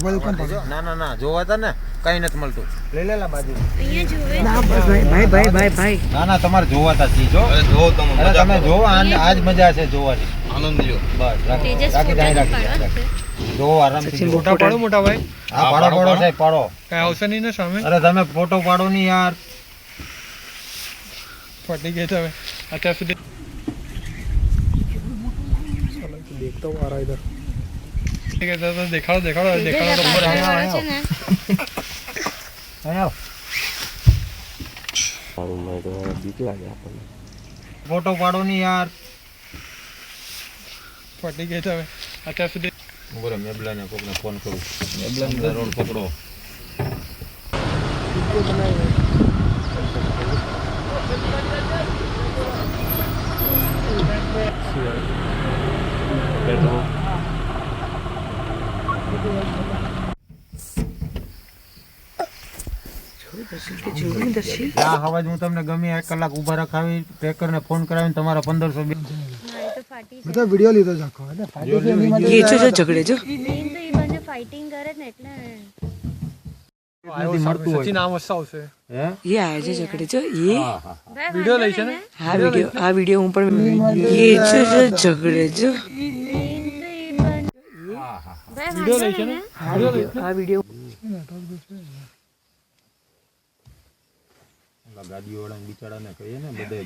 ના ના ના જોવા તા ને કઈ નથી મળતું લઈ લેલા બાજુ અહીંયા જોવે ના ભાઈ ના ના તમારે જોવા તા ચીજો તમે જો આજ મજા છે જોવાની આનંદ લ્યો બસ રાખી રાખી જો આરામથી ફોટા પાડો મોટા ભાઈ હા પાડો સાહેબ પાડો કઈ આવશે નહીં ને સામે અરે તમે ફોટો પાડો ની યાર ફટી ગઈ તમે અત્યાર સુધી देखता हूँ आ रहा इधर ठीक है तो दिखाओ तो ऊपर છે ને આયો ફોટો પાડો ની યાર ફટી ગઈ તમે અત્યાર સુધી બોલો મેબલા ને કોકને ફોન કરું મેબલા રોડ પકડો આ હવાજ હું તમને ગમે 1 કલાક ઊભા રખાવી ટ્રેકર ને ફોન કરાવીને તમારા 1500 ના એ તો ફાટી છે બધા વિડિયો લીધો જાખો હે ये जो झगड़े जो મેન તો એ બંને ફાઇટિંગ કરે ને એટલે સચિન આમ હસતા આવશે હે ये आए जो झगड़े जो ये વિડિયો લઈ છે ને हाँ वीडियो ऊपर ये जो झगड़े जो મેન તો એ બંને વિડિયો લઈ છે ને हाँ वीडियो ગાડી વાળા બિચારાને કહીએ ને બધે